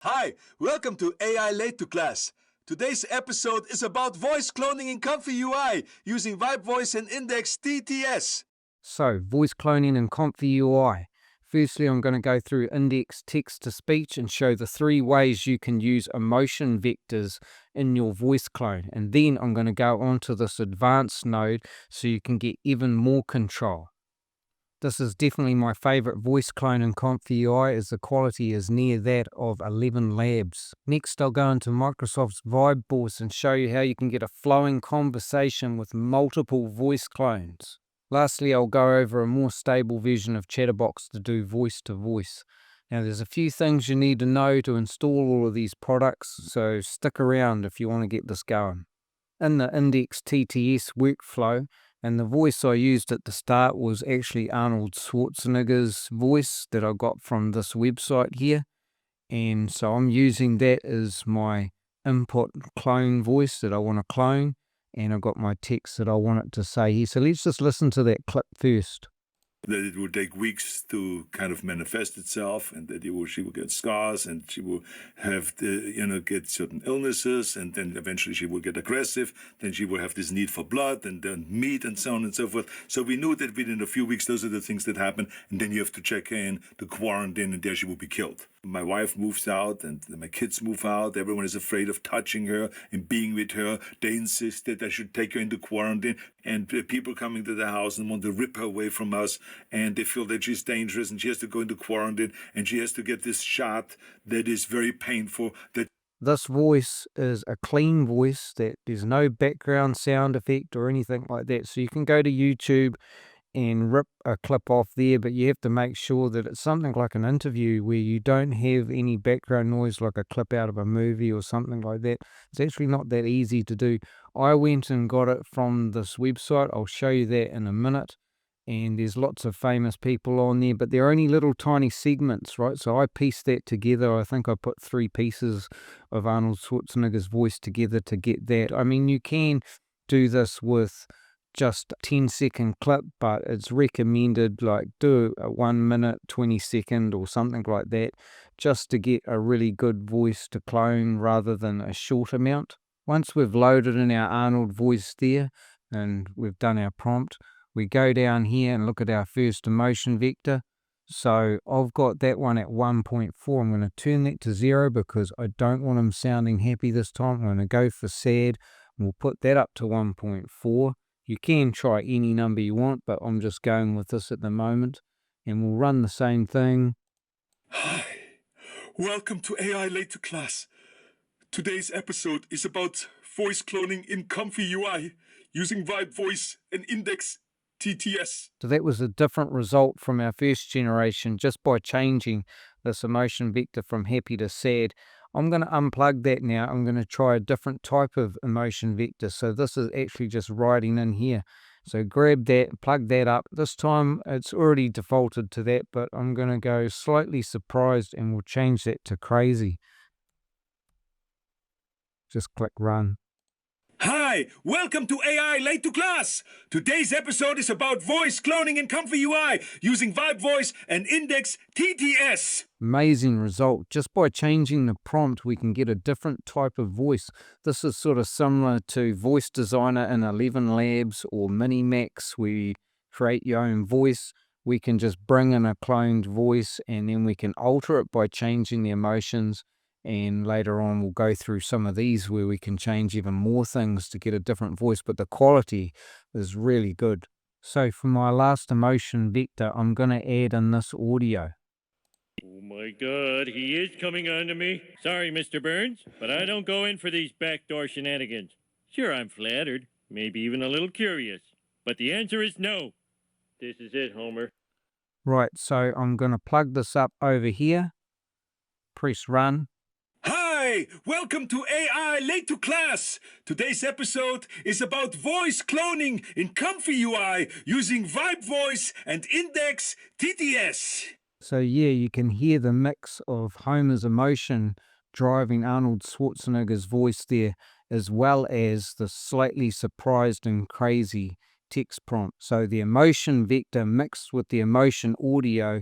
Hi, welcome to AI Late to Class. Today's episode is about voice cloning in ComfyUI using VibeVoice and Index TTS. So, voice cloning in ComfyUI. Firstly, I'm going to go through index text-to-speech and show the 3 ways you can use emotion vectors in your voice clone. And then I'm going to go on to this advanced node so you can get even more control. This is definitely my favorite voice clone in ComfyUI as the quality is near that of 11 Labs. Next, I'll go into Microsoft's VibeVoice and show you how you can get a flowing conversation with multiple voice clones. Lastly, I'll go over a more stable version of Chatterbox to do voice-to-voice. Now, there's a few things you need to know to install all of these products, so stick around if you want to get this going. In the Index TTS workflow, and the voice I used at the start was actually Arnold Schwarzenegger's voice that I got from this website here. And so I'm using that as my input clone voice that I want to clone. And I've got my text that I want it to say here. So let's just listen to that clip first. That it will take weeks to kind of manifest itself, and that she will get scars, and she will have get certain illnesses, and then eventually she will get aggressive. Then she will have this need for blood and then meat and so on and so forth. So we knew that within a few weeks those are the things that happen, and then you have to check in, the quarantine, and there she will be killed. My wife moves out, and my kids move out. Everyone is afraid of touching her and being with her. They insist that I should take her into quarantine, and people coming to the house and want to rip her away from us, and they feel that she's dangerous and she has to go into quarantine, and she has to get this shot that is very painful. This voice is a clean voice that there's no background sound effect or anything like that. So you can go to YouTube and rip a clip off there, but you have to make sure that it's something like an interview where you don't have any background noise like a clip out of a movie or something like that. It's actually not that easy to do. I went and got it from this website. I'll show you that in a minute. And there's lots of famous people on there, but they're only little tiny segments, right? So I pieced that together. I think I put 3 pieces of Arnold Schwarzenegger's voice together to get that. I mean, you can do this with just a 10-second clip, but it's recommended like do a 1 minute, 20-second or something like that, just to get a really good voice to clone rather than a short amount. Once we've loaded in our Arnold voice there and we've done our prompt, we go down here and look at our first emotion vector. So I've got that one at 1.4. I'm going to turn that to 0 because I don't want him sounding happy this time. I'm going to go for sad. We'll put that up to 1.4. You can try any number you want, but I'm just going with this at the moment. And we'll run the same thing. Hi, welcome to AI Late to Class. Today's episode is about voice cloning in ComfyUI using VibeVoice and Index TTS. So that was a different result from our first generation just by changing this emotion vector from happy to sad. I'm going to unplug that now. I'm going to try a different type of emotion vector. So this is actually just writing in here. So grab that, plug that up. This time it's already defaulted to that, but I'm going to go slightly surprised and we'll change that to crazy. Just click run. Hi, welcome to AI Late to Class. Today's episode is about voice cloning in ComfyUI using VibeVoice and Index TTS. Amazing result. Just by changing the prompt, we can get a different type of voice. This is sort of similar to Voice Designer in 11 Labs or Minimax, where you create your own voice. We can just bring in a cloned voice and then we can alter it by changing the emotions. And later on, we'll go through some of these where we can change even more things to get a different voice, but the quality is really good. So for my last emotion vector, I'm going to add in this audio. Oh my God, he is coming on to me. Sorry, Mr. Burns, but I don't go in for these backdoor shenanigans. Sure, I'm flattered, maybe even a little curious, but the answer is no. This is it, Homer. Right, so I'm going to plug this up over here, press run. Hi, welcome to AI Late to Class. Today's episode is about voice cloning in ComfyUI using VibeVoice and Index TTS. So yeah, you can hear the mix of Homer's emotion driving Arnold Schwarzenegger's voice there, as well as the slightly surprised and crazy text prompt. So the emotion vector mixed with the emotion audio,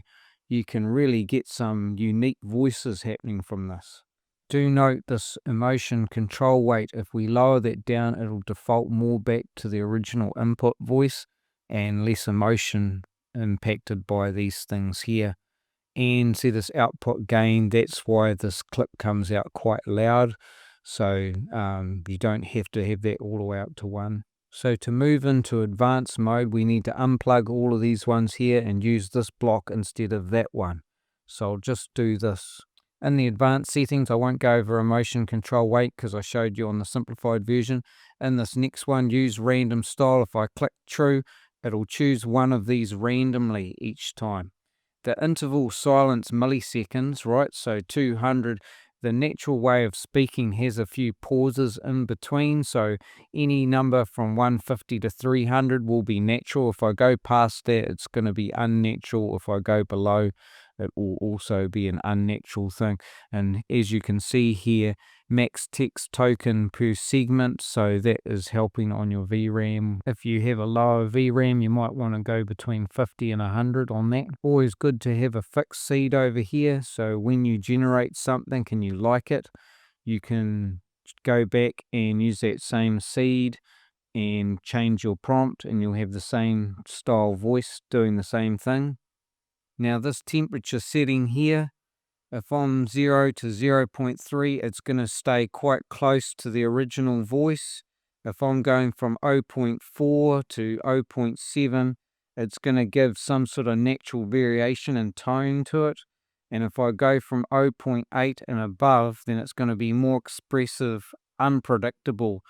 you can really get some unique voices happening from this. Do note this emotion control weight. If we lower that down, it'll default more back to the original input voice and less emotion impacted by these things here. And see this output gain, that's why this clip comes out quite loud. So you don't have to have that all the way up to 1. So to move into advanced mode, we need to unplug all of these ones here and use this block instead of that one. So I'll just do this. In the advanced settings, I won't go over emotion control weight because I showed you on the simplified version. In this next one, use random style. If I click true, it'll choose one of these randomly each time. The interval silence milliseconds, right? So 200, the natural way of speaking has a few pauses in between. So any number from 150 to 300 will be natural. If I go past that, it's going to be unnatural. If I go below, it will also be an unnatural thing. And as you can see here, max text token per segment, so that is helping on your VRAM. If you have a lower VRAM, you might want to go between 50 and 100 on that. Always good to have a fixed seed over here, so when you generate something and you like it, you can go back and use that same seed and change your prompt and you'll have the same style voice doing the same thing. Now this temperature setting here, if I'm 0 to 0.3, it's going to stay quite close to the original voice. If I'm going from 0.4 to 0.7, it's going to give some sort of natural variation in tone to it. And if I go from 0.8 and above, then it's going to be more expressive, unpredictable.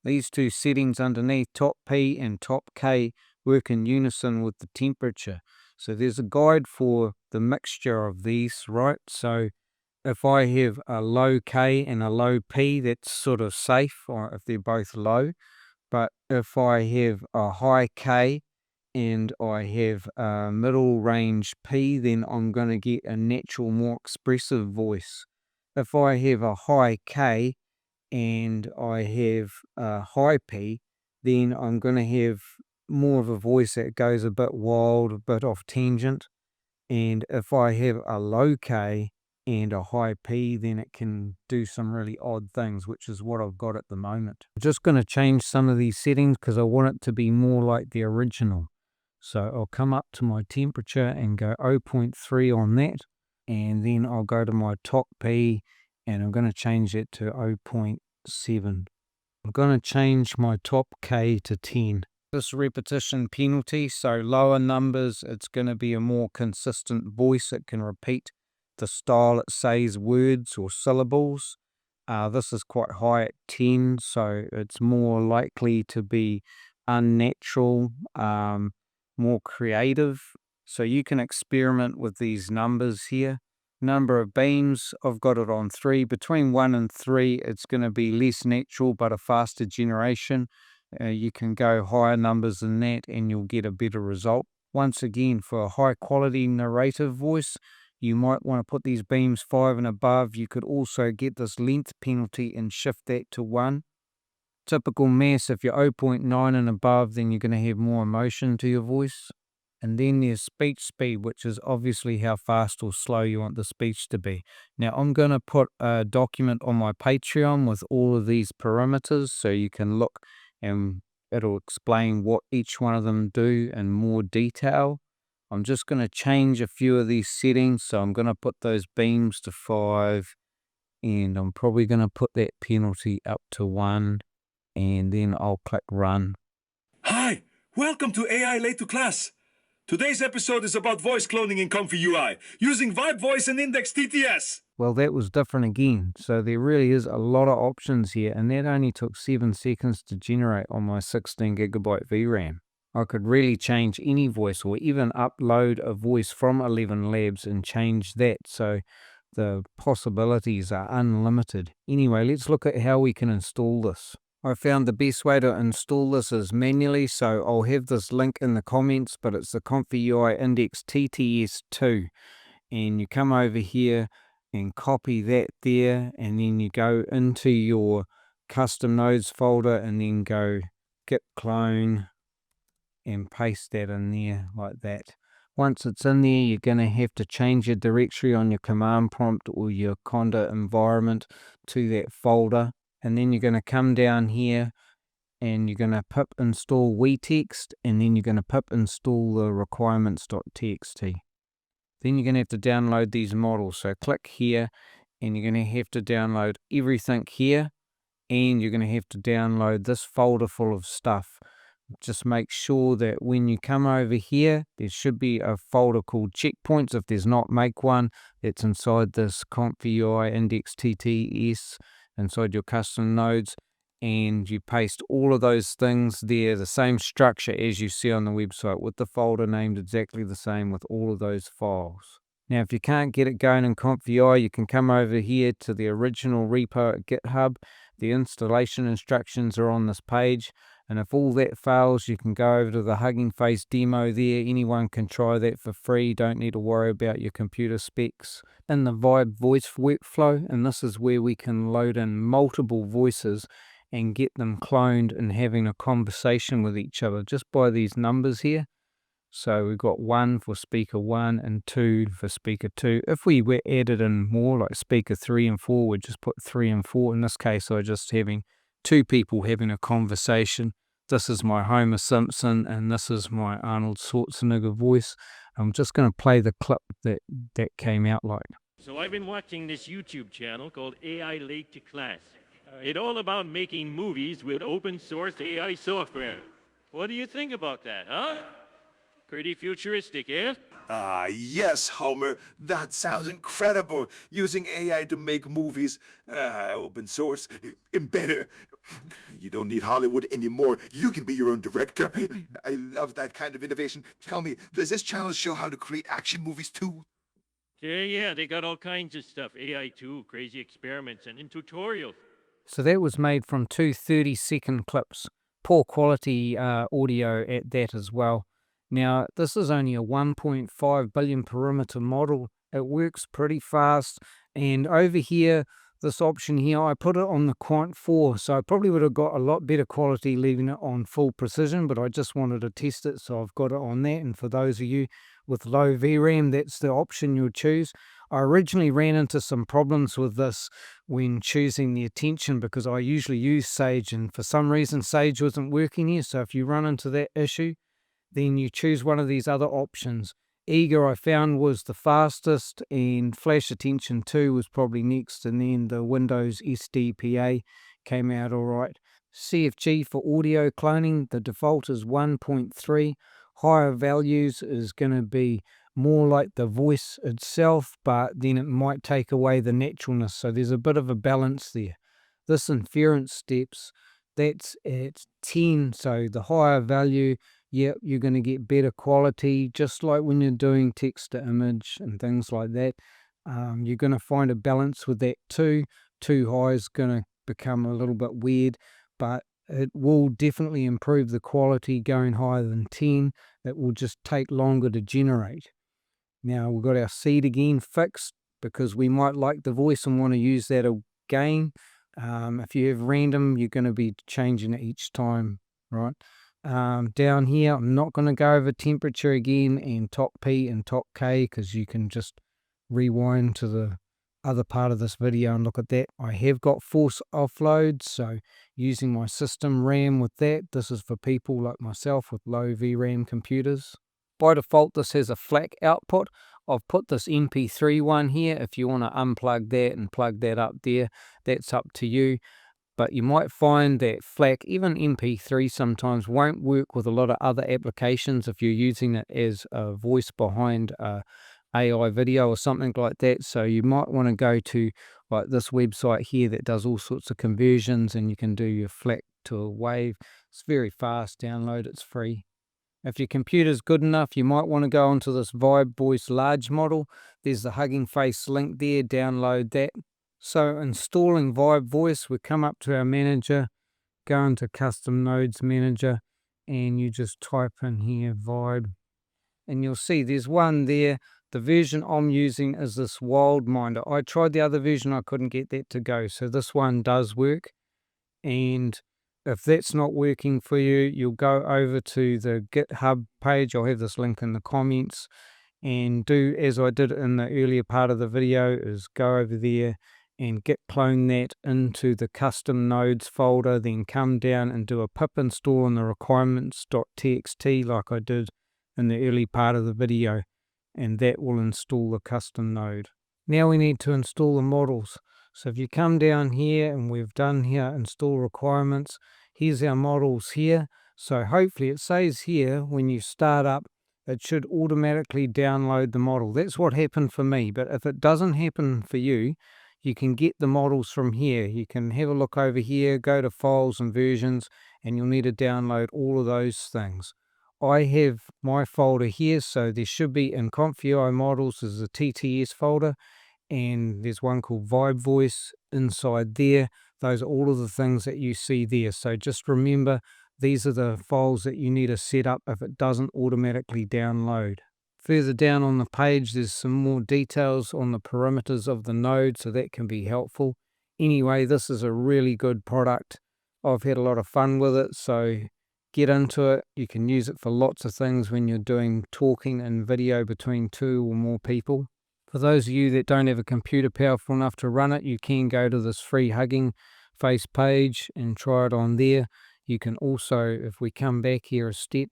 These two settings underneath, top P and top K, work in unison with the temperature. So there's a guide for the mixture of these, right? So if I have a low K and a low P, that's sort of safe, or if they're both low. But if I have a high K and I have a middle range P, then I'm going to get a natural, more expressive voice. If I have a high K and I have a high P, then I'm going to have more of a voice that goes a bit wild, a bit off tangent. And if I have a low K and a high P, then it can do some really odd things, which is what I've got at the moment. I'm just going to change some of these settings because I want it to be more like the original. So I'll come up to my temperature and go 0.3 on that. And then I'll go to my top P and I'm going to change it to 0.7. I'm going to change my top K to 10. This repetition penalty, so lower numbers, it's going to be a more consistent voice. It can repeat the style it says words or syllables. This is quite high at 10, so it's more likely to be unnatural, more creative. So you can experiment with these numbers here. Number of beams, I've got it on 3. Between 1 and 3, it's going to be less natural but a faster generation. You can go higher numbers than that and you'll get a better result. Once again, for a high quality narrative voice, you might want to put these beams 5 and above. You could also get this length penalty and shift that to 1. Typical mass, if you're 0.9 and above, then you're going to have more emotion to your voice. And then there's speech speed, which is obviously how fast or slow you want the speech to be. Now I'm going to put a document on my Patreon with all of these parameters so you can look and it'll explain what each one of them do in more detail. I'm just going to change a few of these settings. So I'm going to put those beams to 5 and I'm probably going to put that penalty up to 1 and then I'll click run. Hi, welcome to AI Late to Class. Today's episode is about voice cloning in ComfyUI, using VibeVoice and Index TTS. Well, that was different again. So there really is a lot of options here, and that only took 7 seconds to generate on my 16GB VRAM. I could really change any voice or even upload a voice from 11 Labs and change that. So the possibilities are unlimited. Anyway, let's look at how we can install this. I found the best way to install this is manually, so I'll have this link in the comments, but it's the ComfyUI Index TTS 2. And you come over here and copy that there, and then you go into your custom nodes folder and then go git clone and paste that in there like that. Once it's in there, you're going to have to change your directory on your command prompt or your Conda environment to that folder. And then you're going to come down here and you're going to pip install WeText, and then you're going to pip install the requirements.txt. Then you're going to have to download these models. So click here, and you're going to have to download everything here, and you're going to have to download this folder full of stuff. Just make sure that when you come over here, there should be a folder called checkpoints. If there's not, make one. It's inside this ComfyUI Index TTS, inside your custom nodes. And you paste all of those things there, the same structure as you see on the website, with the folder named exactly the same with all of those files. Now, if you can't get it going in ComfyUI, you can come over here to the original repo at GitHub. The installation instructions are on this page. And if all that fails, you can go over to the Hugging Face demo there. Anyone can try that for free. Don't need to worry about your computer specs. In the VibeVoice workflow, and this is where we can load in multiple voices and get them cloned and having a conversation with each other just by these numbers here. So we've got 1 for speaker 1 and 2 for speaker 2. If we were added in more, like speaker 3 and 4, we'd just put 3 and 4. In this case, I'm just having 2 people having a conversation. This is my Homer Simpson and this is my Arnold Schwarzenegger voice. I'm just going to play the clip that came out like. So I've been watching this YouTube channel called AI Late to Class. It's all about making movies with open source AI software. What do you think about that, huh? Pretty futuristic, eh? Yes, Homer. That sounds incredible. Using AI to make movies, open source, and better. You don't need Hollywood anymore. You can be your own director. I love that kind of innovation. Tell me, does this channel show how to create action movies too? Yeah, they got all kinds of stuff. AI too, crazy experiments, and in tutorials. So that was made from 2 30-second clips. Poor quality audio at that as well. Now, this is only a 1.5 billion parameter model. It works pretty fast. And over here, this option here, I put it on the Quant 4. So I probably would have got a lot better quality leaving it on full precision, but I just wanted to test it, so I've got it on that. And for those of you with low VRAM, that's the option you'll choose. I originally ran into some problems with this when choosing the attention because I usually use Sage, and for some reason Sage wasn't working here. So if you run into that issue, then you choose one of these other options. Eager I found was the fastest, and Flash Attention 2 was probably next, and then the Windows SDPA came out all right. CFG for audio cloning, the default is 1.3. Higher values is going to be more like the voice itself, but then it might take away the naturalness, so there's a bit of a balance there. This inference steps, that's at 10, so the higher value, yeah, you're going to get better quality, just like when you're doing text to image and things like that. You're going to find a balance with that too. Too high is going to become a little bit weird, but it will definitely improve the quality going higher than 10. It will just take longer to generate. Now we've got our seed again fixed because we might like the voice and want to use that again. If you have random, you're going to be changing it each time, right? Down here, I'm not going to go over temperature again and top P and top K because you can just rewind to the other part of this video and look at that. I have got force offload, so using my system RAM with that. This is for people like myself with low VRAM computers. By default, this has a FLAC output. I've put this MP3 one here. If you want to unplug that and plug that up there, that's up to you. But you might find that FLAC, even MP3 sometimes, won't work with a lot of other applications if you're using it as a voice behind a AI video or something like that. So you might want to go to like this website here that does all sorts of conversions, and you can do your FLAC to a wave. It's very fast. Download, it's free. If your computer's good enough, you might want to go onto this VibeVoice large model. There's the Hugging Face link there. Download that. So installing VibeVoice, we come up to our manager, go into Custom Nodes Manager, and you just type in here Vibe, and you'll see there's one there. The version I'm using is this Wildminder. I tried the other version, I couldn't get that to go, so this one does work, and If that's not working for you, you'll go over to the GitHub page. I'll have this link in the comments, and do as I did in the earlier part of the video, is go over there and git clone that into the custom nodes folder, then come down and do a pip install in the requirements.txt like I did in the early part of the video, and that will install the custom node. Now we need to install the models. So if you come down here, and we've done here install requirements, here's our models here. So hopefully it says here when you start up, it should automatically download the model. That's what happened for me, but if it doesn't happen for you, you can get the models from here. You can have a look over here, go to files and versions, and you'll need to download all of those things. I have my folder here, so there should be in ComfyUI models, there's a TTS folder, and there's one called VibeVoice inside there. Those are all of the things that you see there. So just remember, these are the files that you need to set up if it doesn't automatically download. Further down on the page, there's some more details on the parameters of the node, so that can be helpful. Anyway, this is a really good product. I've had a lot of fun with it, so get into it. You can use it for lots of things when you're doing talking and video between 2 or more people. For those of you that don't have a computer powerful enough to run it, you can go to this free Hugging Face page and try it on there. You can also, if we come back here a step,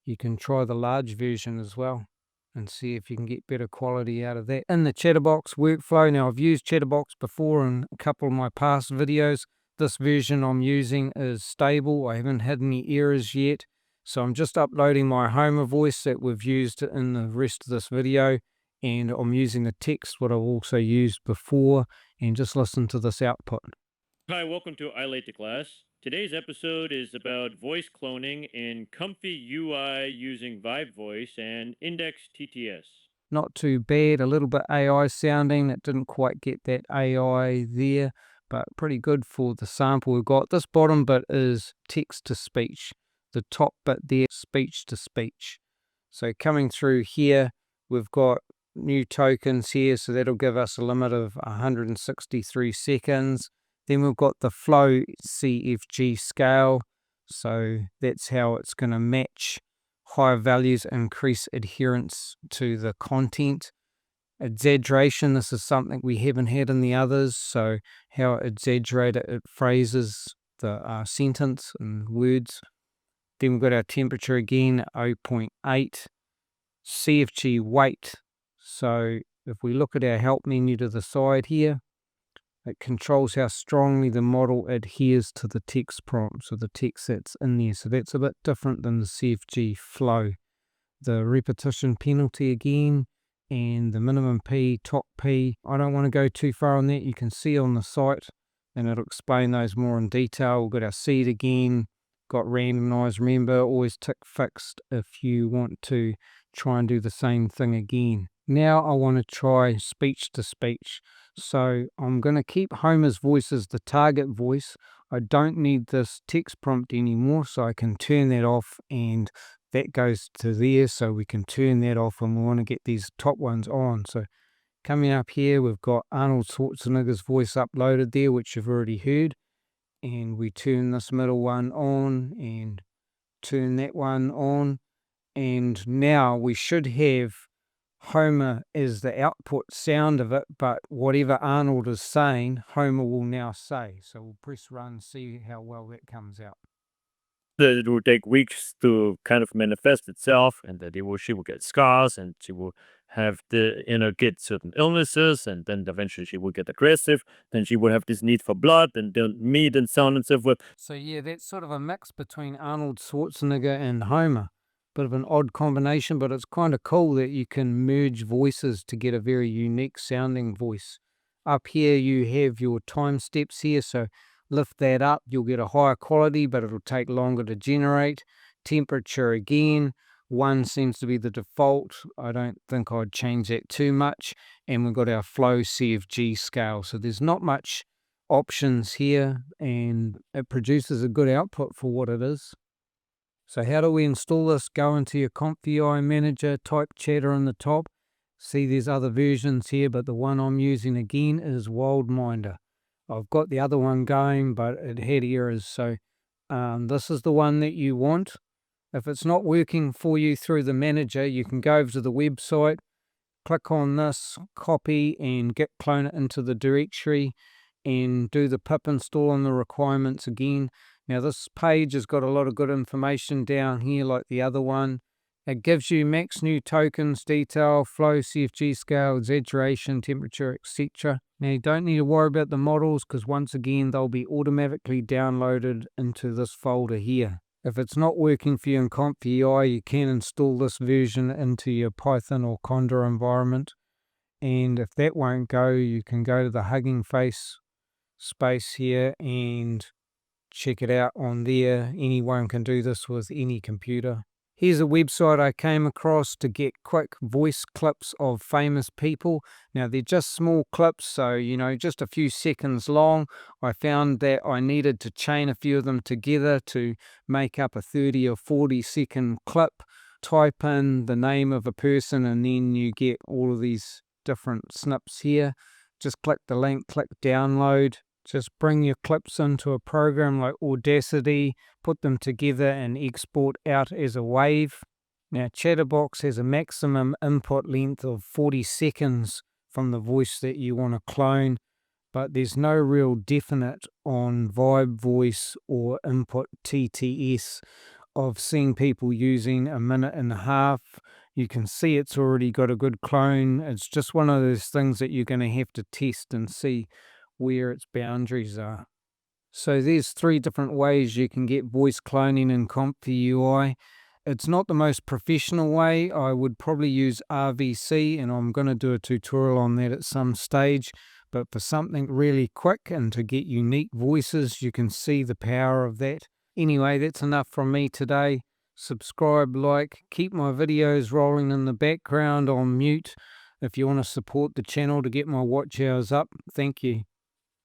you can try the large version as well and see if you can get better quality out of that. In the Chatterbox workflow, now I've used Chatterbox before in a couple of my past videos. This version I'm using is stable. I haven't had any errors yet. So I'm just uploading my Homer voice that we've used in the rest of this video, and I'm using the text what I've also used before, and just listen to this output. Hi, welcome to ILate to Class. Today's episode is about voice cloning in ComfyUI using VibeVoice and Index TTS. Not too bad, a little bit AI sounding. It didn't quite get that AI there, but pretty good for the sample we've got. This bottom bit is text to speech. The top bit there, speech to speech. So coming through here, we've got new tokens here, so that'll give us a limit of 163 seconds. Then we've got the flow CFG scale, so that's how it's going to match. Higher values increase adherence to the content. Exaggeration, this is something we haven't had in the others, so how exaggerated it phrases the sentence and words. Then we've got our temperature again, 0.8. CFG weight, so if we look at our help menu to the side here, it controls how strongly the model adheres to the text prompt, so the text that's in there. So that's a bit different than the CFG flow. The repetition penalty again, and the minimum P, top P. I don't want to go too far on that. You can see on the site, and it'll explain those more in detail. We've got our seed again, got randomized. Remember, always tick fixed if you want to try and do the same thing again. Now I want to try speech to speech. So I'm going to keep Homer's voice as the target voice. I don't need this text prompt anymore, so I can turn that off, and that goes to there, so we can turn that off and we want to get these top ones on. So coming up here, we've got Arnold Schwarzenegger's voice uploaded there, which you've already heard. And we turn this middle one on and turn that one on. And now we should have Homer as the output sound of it, but whatever Arnold is saying, Homer will now say. So we'll press run and see how well that comes out. It will take weeks to kind of manifest itself, and that she will get scars, and she will have get certain illnesses, and then eventually she will get aggressive. Then she will have this need for blood and then meat and so on and so forth. So yeah, that's sort of a mix between Arnold Schwarzenegger and Homer. Bit of an odd combination, but it's kind of cool that you can merge voices to get a very unique sounding voice. Up here you have your time steps here, so lift that up, you'll get a higher quality, but it'll take longer to generate. Temperature again, 1 seems to be the default. I don't think I'd change that too much. And we've got our flow CFG scale, so there's not much options here, and it produces a good output for what it is. So how do we install this? Go into your ComfyUI manager, type chatter in the top. See there's other versions here, but the one I'm using again is Wildminder. I've got the other one going, but it had errors, so This is the one that you want. If it's not working for you through the manager, you can go over to the website, click on this, copy and git clone it into the directory and do the pip install on the requirements again. Now this page has got a lot of good information down here like the other one. It gives you max new tokens, detail, flow, CFG scale, exaggeration, temperature, etc. Now you don't need to worry about the models because once again they'll be automatically downloaded into this folder here. If it's not working for you in ComfyUI, you can install this version into your Python or Conda environment. And if that won't go, you can go to the Hugging Face space here and check it out on there. Anyone can do this with any computer. Here's a website I came across to get quick voice clips of famous people. Now they're just small clips, so just a few seconds long. I found that I needed to chain a few of them together to make up a 30 or 40 second clip. Type in the name of a person and then you get all of these different snips here. Just click the link, click download. Just bring your clips into a program like Audacity, put them together and export out as a wave. Now Chatterbox has a maximum input length of 40 seconds from the voice that you want to clone, but there's no real definite on VibeVoice or Input TTS. I've seen people using a minute and a half. You can see it's already got a good clone. It's just one of those things that you're going to have to test and see where its boundaries are. So there's 3 different ways you can get voice cloning in ComfyUI. It's not the most professional way. I would probably use RVC, and I'm going to do a tutorial on that at some stage. But for something really quick and to get unique voices, you can see the power of that. Anyway, that's enough from me today. Subscribe, like, keep my videos rolling in the background on mute if you want to support the channel to get my watch hours up. Thank you.